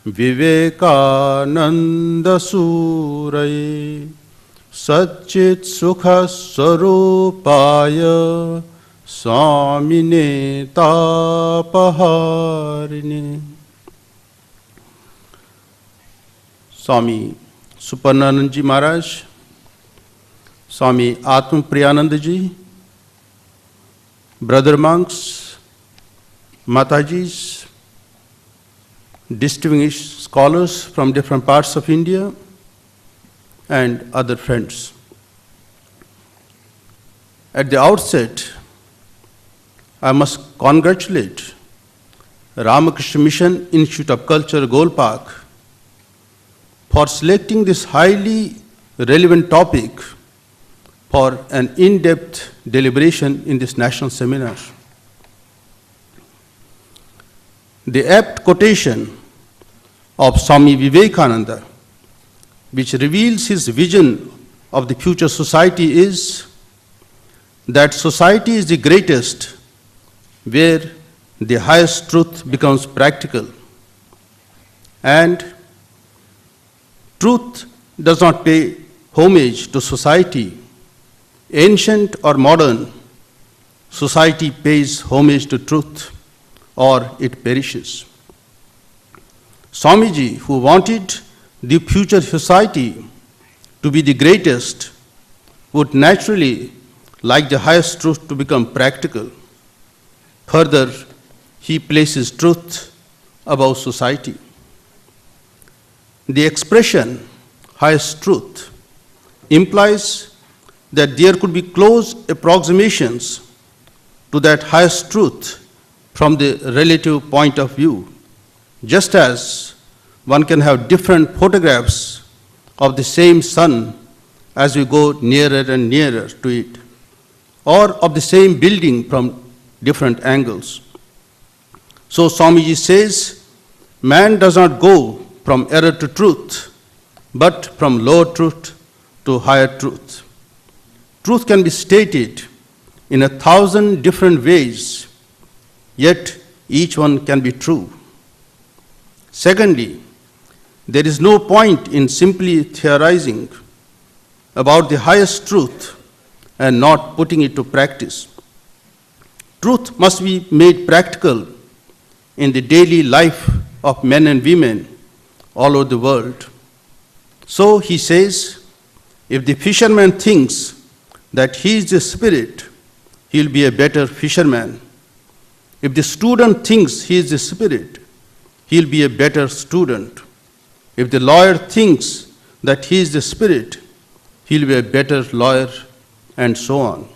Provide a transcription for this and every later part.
Vivekananda Suraye Satchit Sukha Swarupaya Swamine Tapaharine. Swami Suparnanand Ji Maharaj, Swami Atma Priyananda Ji, brother monks, Matajis, distinguished scholars from different parts of India, and other friends. At the outset, I must congratulate Ramakrishna Mission Institute of Culture, Golpark, for selecting this highly relevant topic for an in-depth deliberation in this national seminar. The apt quotation of Swami Vivekananda, which reveals his vision of the future society, is that society is the greatest where the highest truth becomes practical. And truth does not pay homage to society. Ancient or modern, society pays homage to truth or it perishes. Swamiji, who wanted the future society to be the greatest, would naturally like the highest truth to become practical. Further, he places truth above society. The expression highest truth implies that there could be close approximations to that highest truth from the relative point of view, just as one can have different photographs of the same sun as we go nearer and nearer to it, or of the same building from different angles. So Swamiji says, man does not go from error to truth, but from lower truth to higher truth. Truth can be stated in 1,000 different ways, yet each one can be true. Secondly, there is no point in simply theorizing about the highest truth and not putting it to practice. Truth must be made practical in the daily life of men and women all over the world. So he says, if the fisherman thinks that he is the spirit, he will be a better fisherman. If the student thinks he is the spirit, he will be a better student. If the lawyer thinks that he is the spirit, he will be a better lawyer, and so on.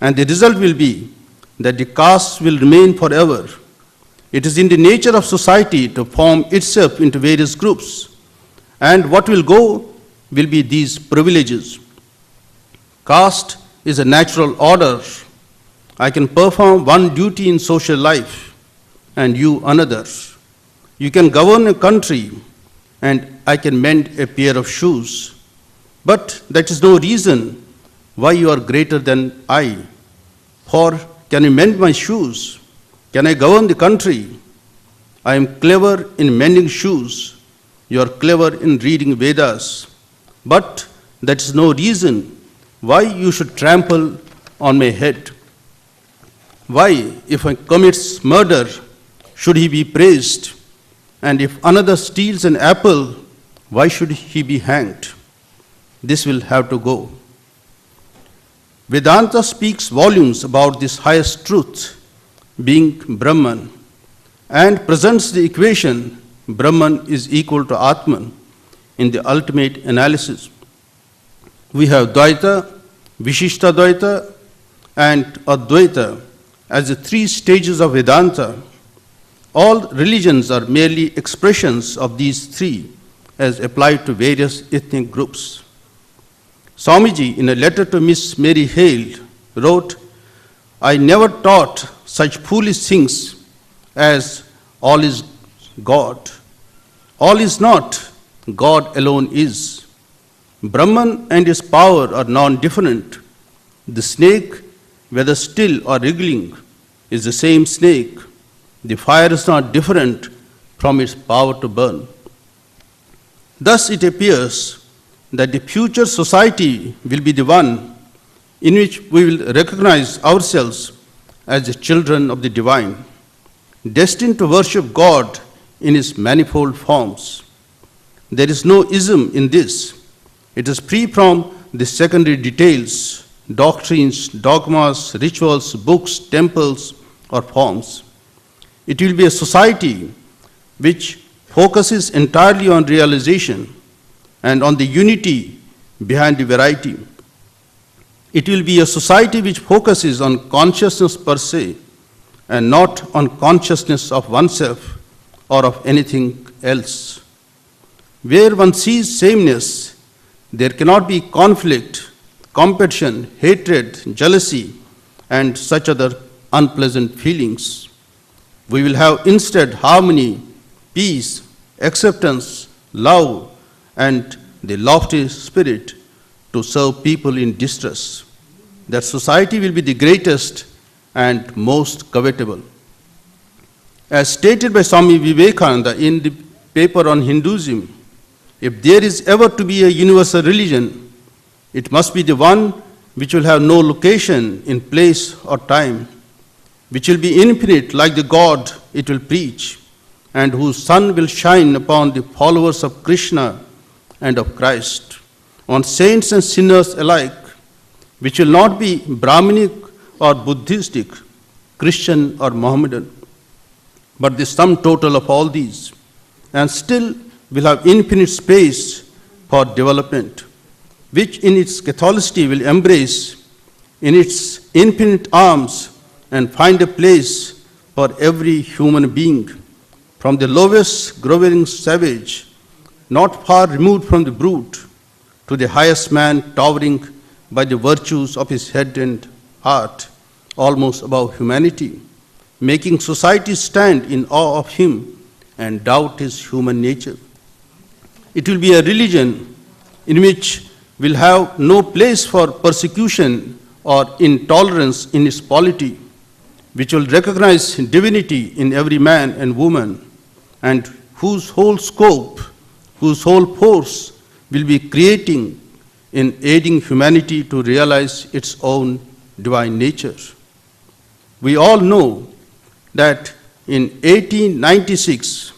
And the result will be that the caste will remain forever. It is in the nature of society to form itself into various groups, and what will go will be these privileges. Caste is a natural order. I can perform one duty in social life and you another. You can govern a country and I can mend a pair of shoes. But that is no reason why you are greater than I. For can you mend my shoes? Can I govern the country? I am clever in mending shoes. You are clever in reading Vedas. But that is no reason why you should trample on my head. Why, if one commits murder, should he be praised? And if another steals an apple, why should he be hanged? This will have to go. Vedanta speaks volumes about this highest truth, being Brahman, and presents the equation Brahman is equal to Atman in the ultimate analysis. We have Dvaita, Vishishta Dvaita, and Advaita as the three stages of Vedanta. All religions are merely expressions of these three as applied to various ethnic groups. Swamiji, in a letter to Miss Mary Hale, wrote, I never taught such foolish things as all is God. All is not, God alone is. Brahman and his power are non-different. The snake, whether still or wriggling, is the same snake. The fire is not different. from its power to burn. Thus it appears that the future society will be the one in which we will recognize ourselves as the children of the divine, destined to worship God in his manifold forms. There is no ism in this. It is free from the secondary details, doctrines, dogmas, rituals, books, temples, or forms. It will be a society which focuses entirely on realization and on the unity behind the variety. It will be a society which focuses on consciousness per se and not on consciousness of oneself or of anything else. Where one sees sameness, there cannot be conflict, competition, hatred, jealousy, and such other unpleasant feelings. We will have instead harmony, peace, acceptance, love, and the lofty spirit to serve people in distress. That society will be the greatest and most covetable. As stated by Swami Vivekananda in the paper on Hinduism, if there is ever to be a universal religion, it must be the one which will have no location in place or time, which will be infinite like the God it will preach, and whose sun will shine upon the followers of Krishna and of Christ, on saints and sinners alike, which will not be Brahminic or Buddhistic, Christian or Mohammedan, but the sum total of all these, and still will have infinite space for development, which in its Catholicity will embrace in its infinite arms and find a place for every human being, from the lowest grovelling savage, not far removed from the brute, to the highest man towering by the virtues of his head and heart, almost above humanity, making society stand in awe of him and doubt his human nature. It will be a religion in which will have no place for persecution or intolerance in its polity, which will recognize divinity in every man and woman, and whose whole scope, whose whole force will be creating in aiding humanity to realize its own divine nature. We all know that in 1896,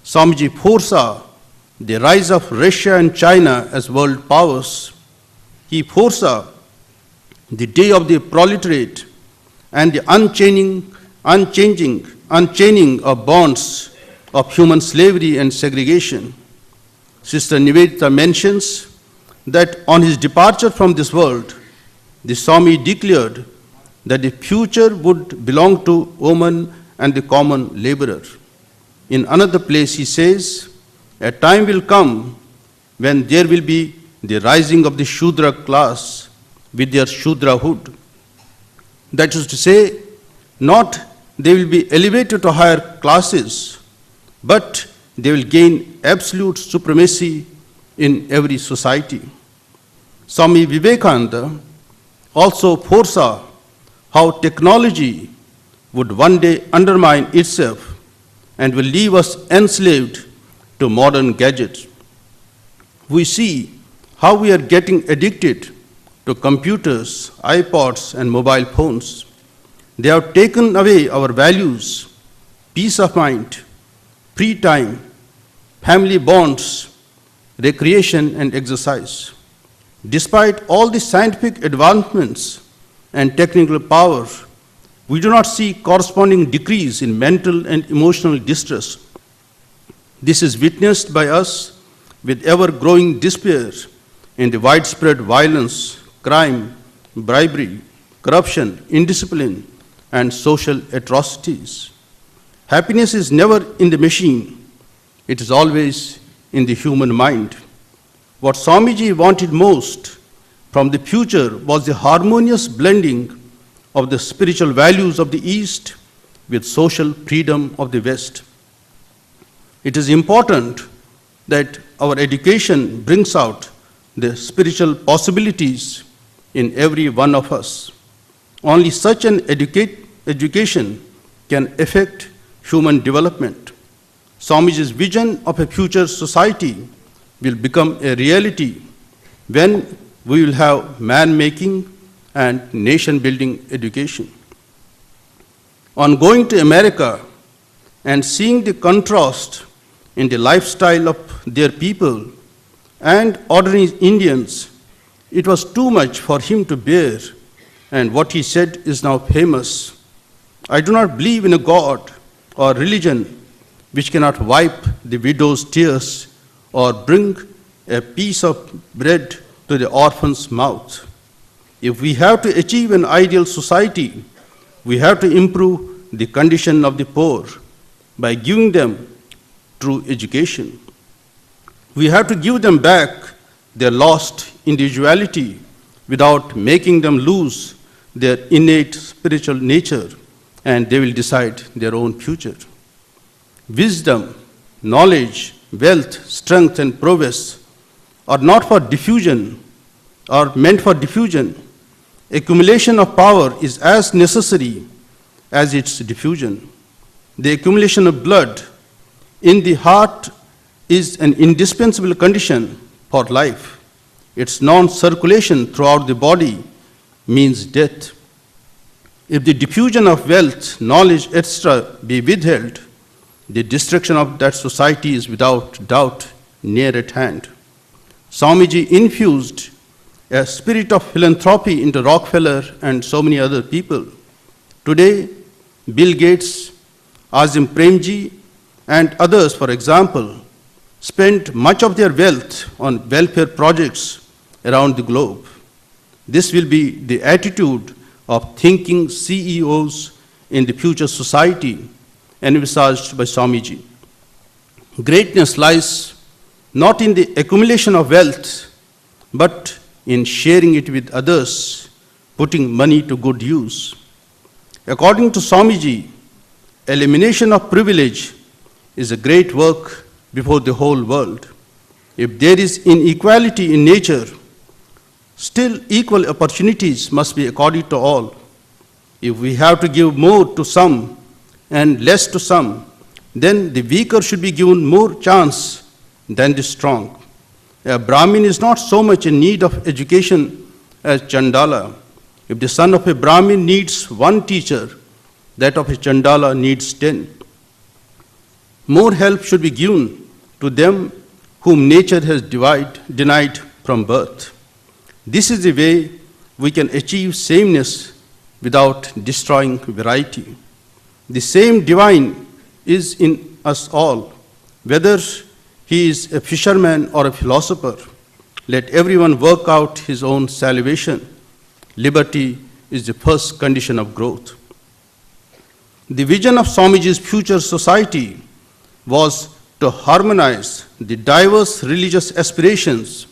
Swamiji foresaw the rise of Russia and China as world powers. He foresaw the day of the proletariat and the unchaining of bonds of human slavery and segregation. Sister Nivedita mentions that on his departure from this world, the Swami declared that the future would belong to woman and the common laborer. In another place he says, a time will come when there will be the rising of the Shudra class with their Shudrahood. That is to say, not they will be elevated to higher classes, but they will gain absolute supremacy in every society. Swami Vivekananda also foresaw how technology would one day undermine itself and will leave us enslaved to modern gadgets. We see how we are getting addicted to computers, iPods, and mobile phones. They have taken away our values, peace of mind, free time, family bonds, recreation, and exercise. Despite all the scientific advancements and technical power, we do not see corresponding decrease in mental and emotional distress. This is witnessed by us with ever-growing despair in the widespread violence, crime, bribery, corruption, indiscipline, and social atrocities. Happiness is never in the machine, it is always in the human mind. What Swamiji wanted most from the future was the harmonious blending of the spiritual values of the East with social freedom of the West. It is important that our education brings out the spiritual possibilities in every one of us. Only such an education can affect human development. Swamiji's vision of a future society will become a reality when we will have man-making and nation-building education. On going to America and seeing the contrast in the lifestyle of their people and ordinary Indians, it was too much for him to bear, and what he said is now famous. I do not believe in a God or religion which cannot wipe the widow's tears or bring a piece of bread to the orphan's mouth. If we have to achieve an ideal society, we have to improve the condition of the poor by giving them true education. We have to give them back their lost individuality without making them lose their innate spiritual nature, and they will decide their own future. Wisdom, knowledge, wealth, strength, and prowess are not for diffusion, are meant for diffusion. Accumulation of power is as necessary as its diffusion. The accumulation of blood in the heart is an indispensable condition for life. Its non-circulation throughout the body means death. If the diffusion of wealth, knowledge, etc. be withheld, the destruction of that society is without doubt near at hand. Swamiji infused a spirit of philanthropy into Rockefeller and so many other people. Today, Bill Gates, Azim Premji, and others, for example, spend much of their wealth on welfare projects around the globe. This will be the attitude of thinking CEOs in the future society envisaged by Swamiji. Greatness lies not in the accumulation of wealth, but in sharing it with others, putting money to good use. According to Swamiji, elimination of privilege is a great work before the whole world. If there is inequality in nature, still equal opportunities must be accorded to all. If we have to give more to some and less to some, then the weaker should be given more chance than the strong. A Brahmin is not so much in need of education as Chandala. If the son of a Brahmin needs one teacher, that of a Chandala needs 10. More help should be given to them whom nature has denied from birth. This is the way we can achieve sameness without destroying variety. The same divine is in us all, whether he is a fisherman or a philosopher. Let everyone work out his own salvation. Liberty is the first condition of growth. The vision of Swamiji's future society was to harmonize the diverse religious aspirations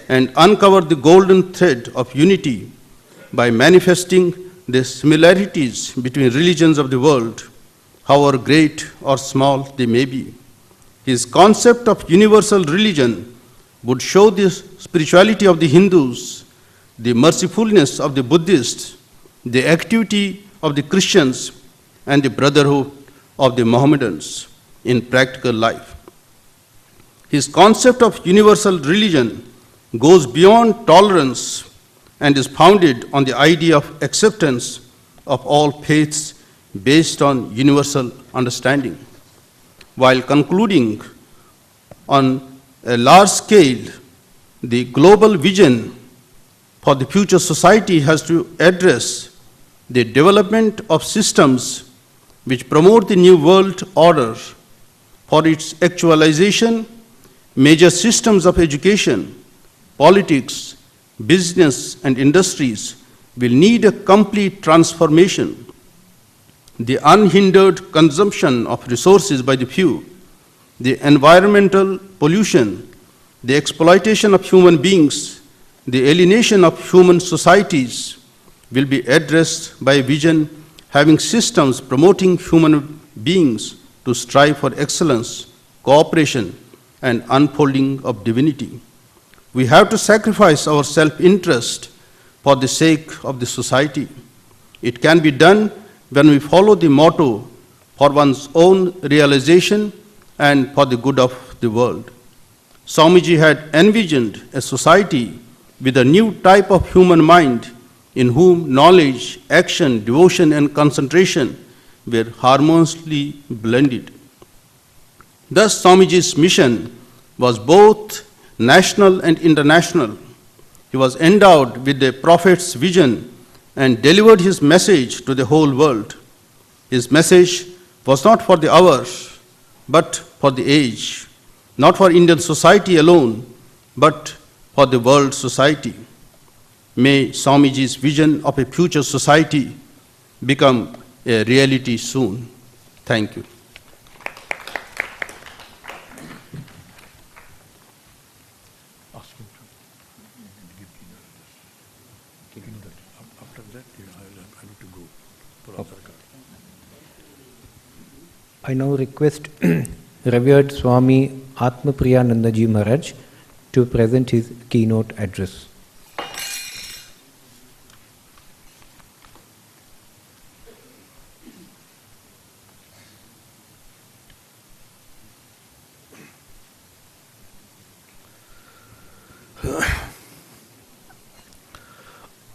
and uncover the golden thread of unity by manifesting the similarities between religions of the world, however great or small they may be. His concept of universal religion would show the spirituality of the Hindus, the mercifulness of the Buddhists, the activity of the Christians, and the brotherhood of the Mohammedans in practical life. His concept of universal religion goes beyond tolerance and is founded on the idea of acceptance of all faiths based on universal understanding. While concluding on a large scale, the global vision for the future society has to address the development of systems which promote the new world order. For its actualization, major systems of education, politics, business, and industries will need a complete transformation. The unhindered consumption of resources by the few, the environmental pollution, the exploitation of human beings, the alienation of human societies will be addressed by a vision having systems promoting human beings to strive for excellence, cooperation, and unfolding of divinity. We have to sacrifice our self-interest for the sake of the society. It can be done when we follow the motto, for one's own realization and for the good of the world. Swamiji had envisioned a society with a new type of human mind in whom knowledge, action, devotion, and concentration were harmoniously blended. Thus, Swamiji's mission was both national and international. He was endowed with a prophet's vision and delivered his message to the whole world. His message was not for the hour, but for the age, not for Indian society alone, but for the world society. May Swamiji's vision of a future society become a reality soon. Thank you. I now request Revered Swami Atmapriyanandaji Maharaj to present his keynote address.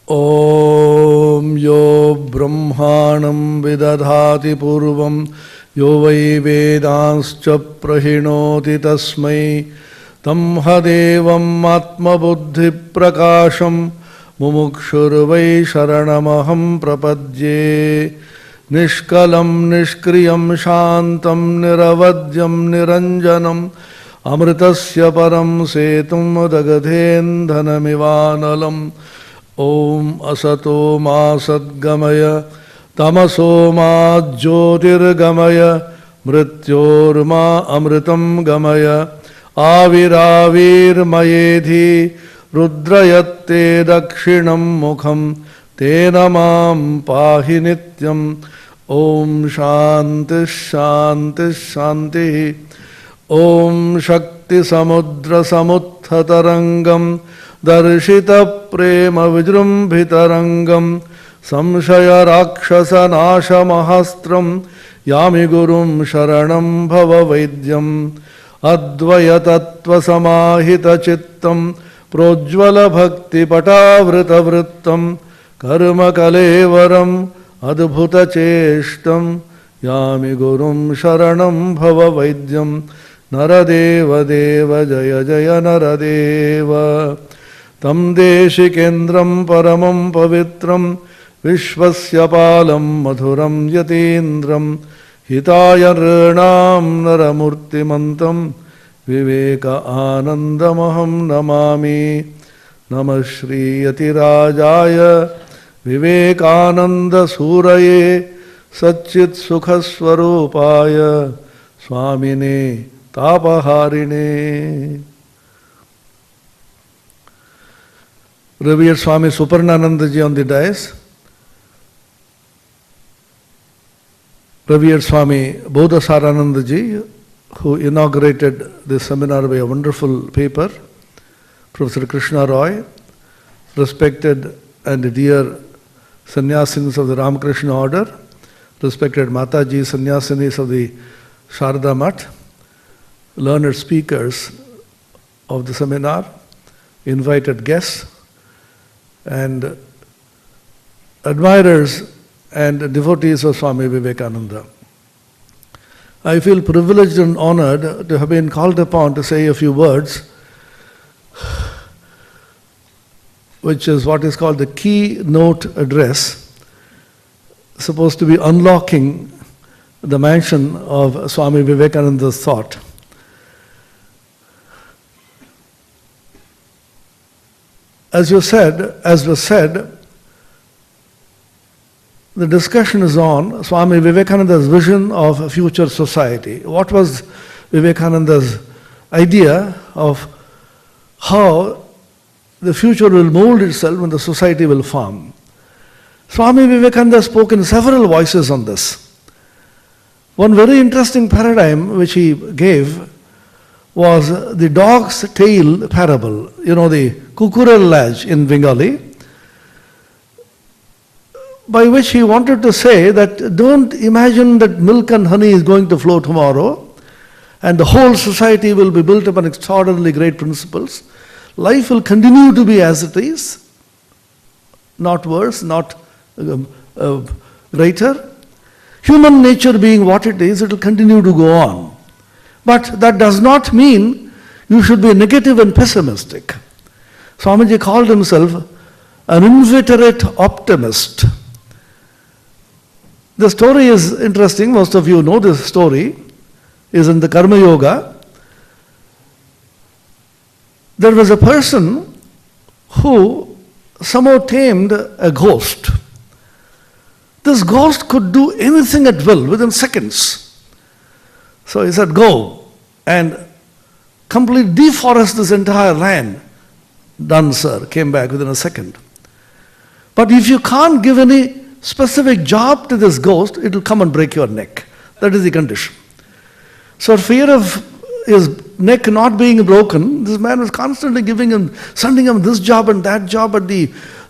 Om yo brahmanam vidadhati purvam yo vai vedanscha prahinoti tasmai tam hadevam atma buddhi prakasham mumukshur vai sharanamaham prapadye nishkalam nishkriyam shantam niravadyam niranjanam amritasya param setum dagadhendhanamivanalam Om asato ma sadgamaya tamaso ma jyotirgamaya mrityor ma amritam gamaya aviravir mayedhi rudrayatte dakshinam mukham tena mam pahi nityam Om shanti shanti shanti Om shakti samudra samuthatarangam Darshita prema vijrumbhitarangam Samshaya rakshasa nasha mahastram Yami gurum sharanam bhava vaidyam Advaya tattva samahita chittam Projvala bhakti patavrita vrittam Karma kalevaram adbhuta cheshtam Yami gurum sharanam bhava vaidyam Naradeva deva jaya jaya naradeva Tam deshikendram paramam pavitram Vishvasya palam madhuram yatindram Hitaya rnam naramurtimantam Viveka anandamaham namami Namah Shri Yatirajaya Vivekananda Suraye Satchit Sukhaswarupaya Swamine Tapaharine Revered Swami Suparnanandaji on the dais, Revered Swami Bodhasaranandaji, who inaugurated this seminar by a wonderful paper, Professor Krishna Roy, respected and dear sannyasinis of the Ramakrishna order, respected Mataji sannyasinis of the Sharda Math, learned speakers of the seminar, invited guests, and admirers and devotees of Swami Vivekananda. I feel privileged and honored to have been called upon to say a few words, which is what is called the keynote address, supposed to be unlocking the mansion of Swami Vivekananda's thought. As was said, the discussion is on Swami Vivekananda's vision of a future society. What was Vivekananda's idea of how the future will mold itself when the society will form? Swami Vivekananda spoke in several voices on this. One very interesting paradigm which he gave was the dog's tail parable, the Kukurel Laj in Bengali, by which he wanted to say that don't imagine that milk and honey is going to flow tomorrow, and the whole society will be built upon extraordinarily great principles. Life will continue to be as it is, not worse, not greater. Human nature being what it is, it will continue to go on. But that does not mean you should be negative and pessimistic. Swamiji called himself an inveterate optimist. The story is interesting, most of you know this story, is in the Karma Yoga. There was a person who somehow tamed a ghost. This ghost could do anything at will within seconds. So he said, go and completely deforest this entire land. Done, sir. Came back within a second. But if you can't give any specific job to this ghost, it will come and break your neck. That is the condition. So fear of his neck not being broken, this man was constantly sending him this job and that job, but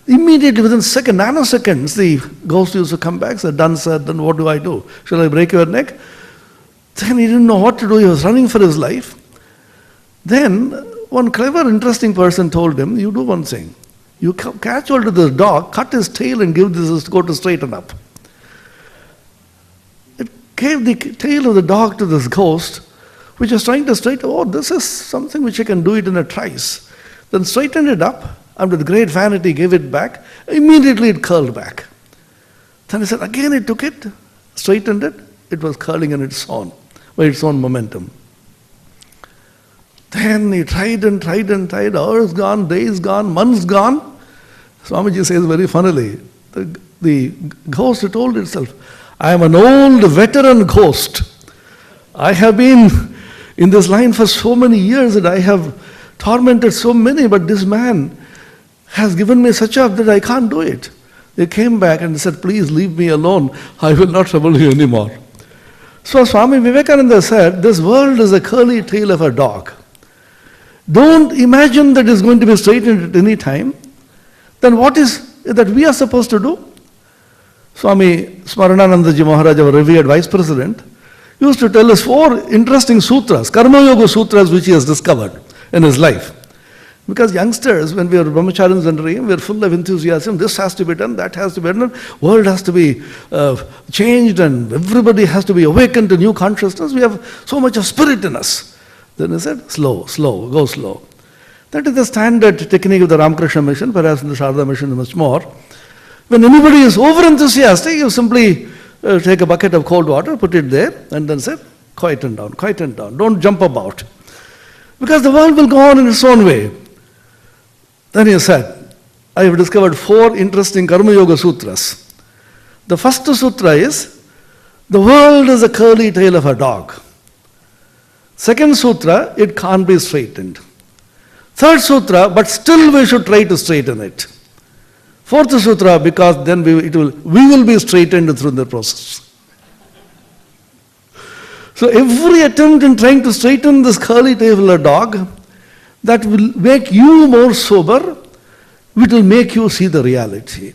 immediately within nanoseconds, the ghost used to come back, said, done, sir, then what do I do? Shall I break your neck? Then he didn't know what to do, he was running for his life. Then one clever, interesting person told him, you do one thing. You catch hold of this dog, cut his tail and give this goat to straighten up. It gave the tail of the dog to this ghost, which was trying to straighten, this is something which I can do it in a trice. Then straightened it up, and with great vanity gave it back. Immediately it curled back. Then he said, again he took it, straightened it, it was curling on its own, by its own momentum. Then he tried and tried and tried, hours gone, days gone, months gone. Swamiji says very funnily, the ghost told itself, I am an old veteran ghost. I have been in this line for so many years and I have tormented so many, but this man has given me such up that I can't do it. They came back and said, please leave me alone. I will not trouble you anymore. So Swami Vivekananda said, this world is a curly tail of a dog. Don't imagine that it's going to be straightened at any time. Then what is it that we are supposed to do? Swami Smarananandaji Maharaj, our revered vice president, used to tell us 4 interesting sutras, Karma Yoga sutras, which he has discovered in his life. Because youngsters, when we are brahmacharis and we are full of enthusiasm, this has to be done, that has to be done, world has to be changed and everybody has to be awakened to new consciousness. We have so much of spirit in us. Then he said, slow, go slow. That is the standard technique of the Ramakrishna mission, perhaps in the Sharda mission much more. When anybody is over-enthusiastic, you simply take a bucket of cold water, put it there, and then say, quieten down, don't jump about. Because the world will go on in its own way. Then he said, I have discovered 4 interesting Karma Yoga sutras. The first sutra is, the world is a curly tail of a dog. Second sutra, it can't be straightened. Third sutra, but still we should try to straighten it. Fourth sutra, because then we will be straightened through the process. So every attempt in trying to straighten this curly tail of a dog, that will make you more sober, it will make you see the reality.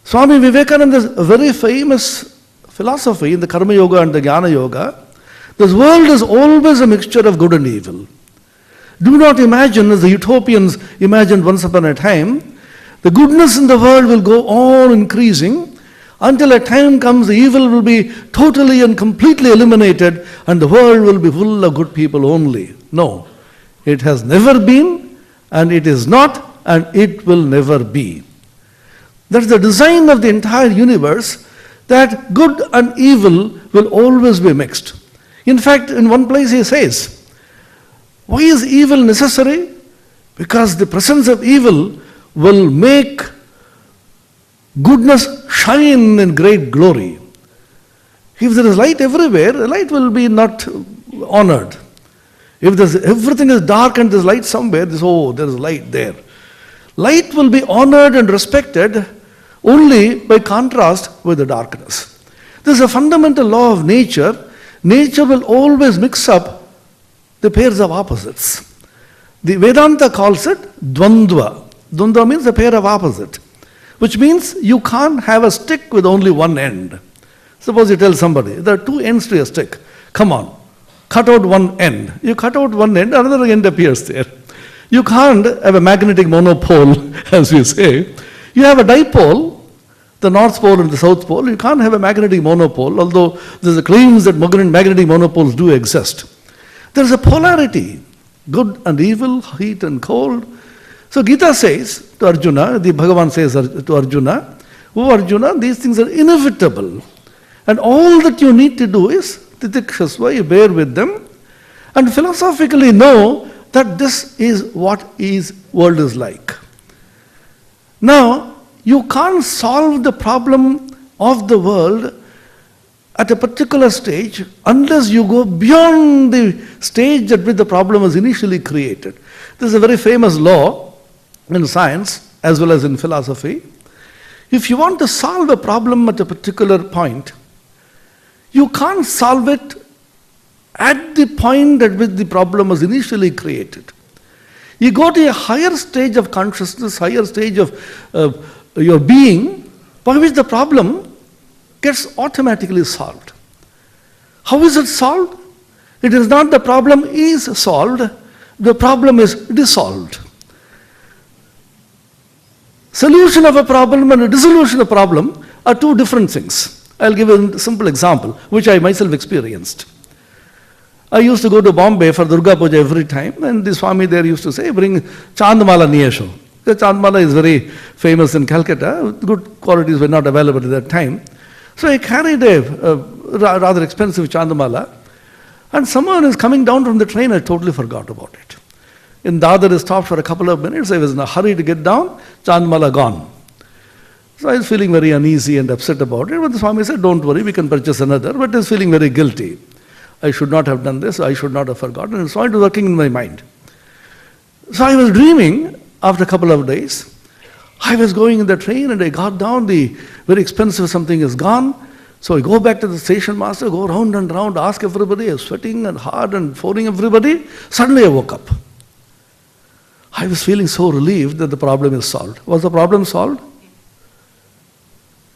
Swami Vivekananda's very famous philosophy in the Karma Yoga and the Jnana Yoga, this world is always a mixture of good and evil. Do not imagine, as the utopians imagined once upon a time, the goodness in the world will go on increasing until a time comes the evil will be totally and completely eliminated and the world will be full of good people only. No, it has never been and it is not and it will never be. That's the design of the entire universe, that good and evil will always be mixed. In fact, in one place he says, why is evil necessary? Because the presence of evil will make goodness shine in great glory. If there is light everywhere, the light will be not honored. If everything is dark and there is light somewhere, there is light there. Light will be honored and respected only by contrast with the darkness. This is a fundamental law of nature. Nature will always mix up the pairs of opposites. The Vedanta calls it Dvandva. Dvandva means a pair of opposite, which means you can't have a stick with only one end. Suppose you tell somebody, there are 2 ends to a stick. Come on, cut out one end. You cut out one end, another end appears there. You can't have a magnetic monopole, as we say. You have a dipole, the North Pole and the South Pole. You can't have a magnetic monopole, although there's a claims that magnetic monopoles do exist. There's a polarity, good and evil, heat and cold. So Gita says to Arjuna, the Bhagavan says to Arjuna, oh Arjuna, these things are inevitable. And all that you need to do is titikshasva, you bear with them, and philosophically know that this is what world is like. Now, you can't solve the problem of the world at a particular stage unless you go beyond the stage at which the problem was initially created. This is a very famous law in science as well as in philosophy. If you want to solve a problem at a particular point, you can't solve it at the point at which the problem was initially created. You go to a higher stage of consciousness, higher stage of your being, by which the problem gets automatically solved. How is it solved? It is not the problem is solved, the problem is dissolved. Solution of a problem and a dissolution of a problem are two different things. I'll give a simple example, which I myself experienced. I used to go to Bombay for Durga Puja every time, and the Swami there used to say, bring Chandmala Niyasho. The Chandmala is very famous in Calcutta. Good qualities were not available at that time. So I carried a rather expensive Chandmala, and someone is coming down from the train, I totally forgot about it. In Dadar, I stopped for a couple of minutes, I was in a hurry to get down, Chandmala gone. So I was feeling very uneasy and upset about it, but the Swami said, don't worry, we can purchase another, but I was feeling very guilty. I should not have done this, I should not have forgotten, and so it was working in my mind. So I was dreaming after a couple of days. I was going in the train and I got down, the very expensive something is gone. So I go back to the station master, go round and round, ask everybody, I was sweating and hard and phoning everybody. Suddenly I woke up. I was feeling so relieved that the problem is solved. Was the problem solved?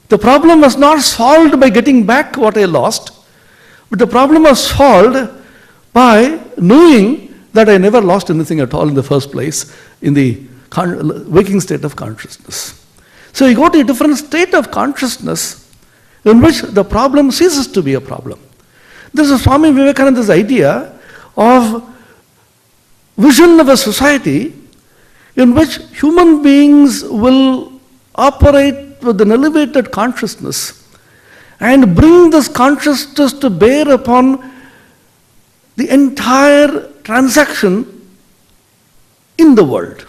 The problem was not solved by getting back what I lost, but the problem was solved by knowing that I never lost anything at all in the first place in the waking state of consciousness. So you go to a different state of consciousness in which the problem ceases to be a problem. This is Swami Vivekananda's idea of vision of a society in which human beings will operate with an elevated consciousness and bring this consciousness to bear upon the entire transaction in the world.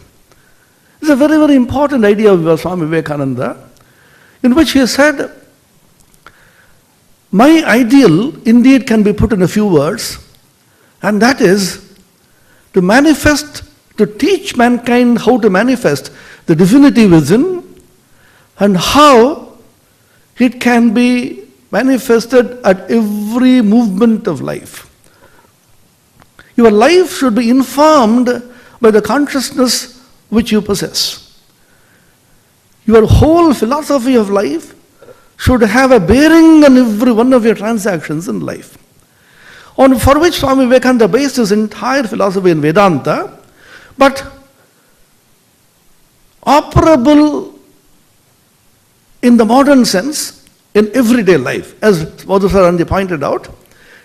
It's a very, very important idea of Swami Vivekananda, in which he said, my ideal indeed can be put in a few words, and that is to manifest, to teach mankind how to manifest the divinity within and how it can be manifested at every movement of life. Your life should be informed by the consciousness which you possess. Your whole philosophy of life should have a bearing on every one of your transactions in life. For which Swami Vivekananda based his entire philosophy in Vedanta, but operable in the modern sense in everyday life. As Madhusarandi pointed out,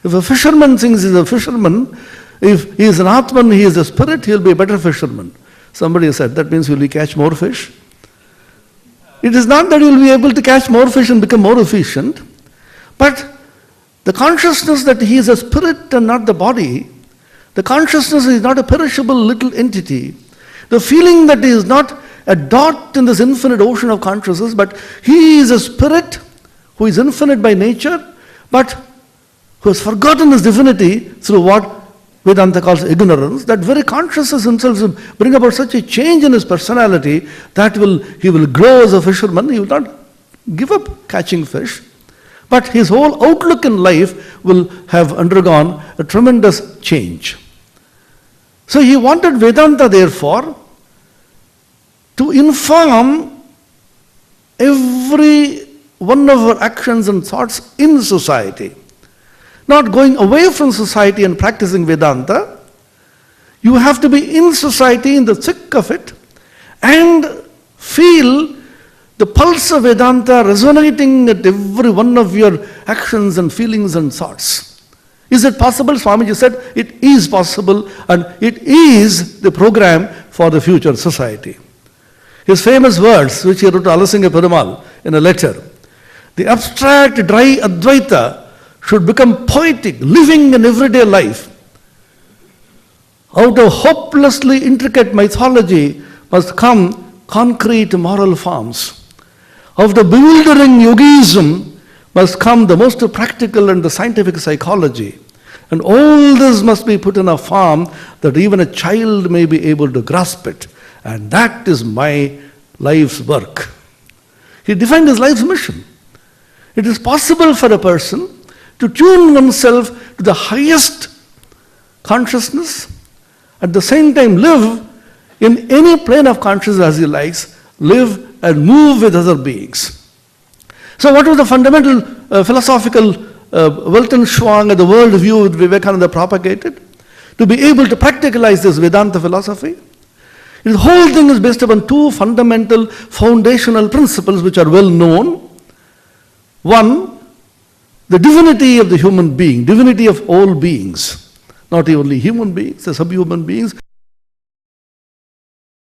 if a fisherman thinks he's a fisherman, if he is an Atman, he is a spirit, he'll be a better fisherman. Somebody said, that means will he catch more fish? It is not that he will be able to catch more fish and become more efficient, but the consciousness that he is a spirit and not the body, the consciousness is not a perishable little entity, the feeling that he is not a dot in this infinite ocean of consciousness, but he is a spirit who is infinite by nature, but who has forgotten his divinity through what Vedanta calls ignorance. That very consciousness himself will bring about such a change in his personality that he will grow as a fisherman. He will not give up catching fish, but his whole outlook in life will have undergone a tremendous change. So he wanted Vedanta, therefore, to inform every one of our actions and thoughts in society. not going away from society and practicing Vedanta. You have to be in society, in the thick of it, and feel the pulse of Vedanta resonating at every one of your actions and feelings and thoughts. Is it possible? Swamiji said it is possible, and it is the program for the future society. His famous words, which he wrote to Alasinga Perumal in a letter, the abstract, dry Advaita should become poetic, living in everyday life. Out of hopelessly intricate mythology must come concrete moral forms. Out of bewildering yogism must come the most practical and the scientific psychology. And all this must be put in a form that even a child may be able to grasp it. And that is my life's work. He defined his life's mission. It is possible for a person to tune oneself to the highest consciousness, at the same time live in any plane of consciousness as he likes, live and move with other beings. So what was the fundamental philosophical Weltanschauung and the world view that Vivekananda propagated? To be able to practicalize this Vedanta philosophy, the whole thing is based upon two fundamental foundational principles which are well known. One, the divinity of the human being, divinity of all beings, not only human beings, the subhuman beings,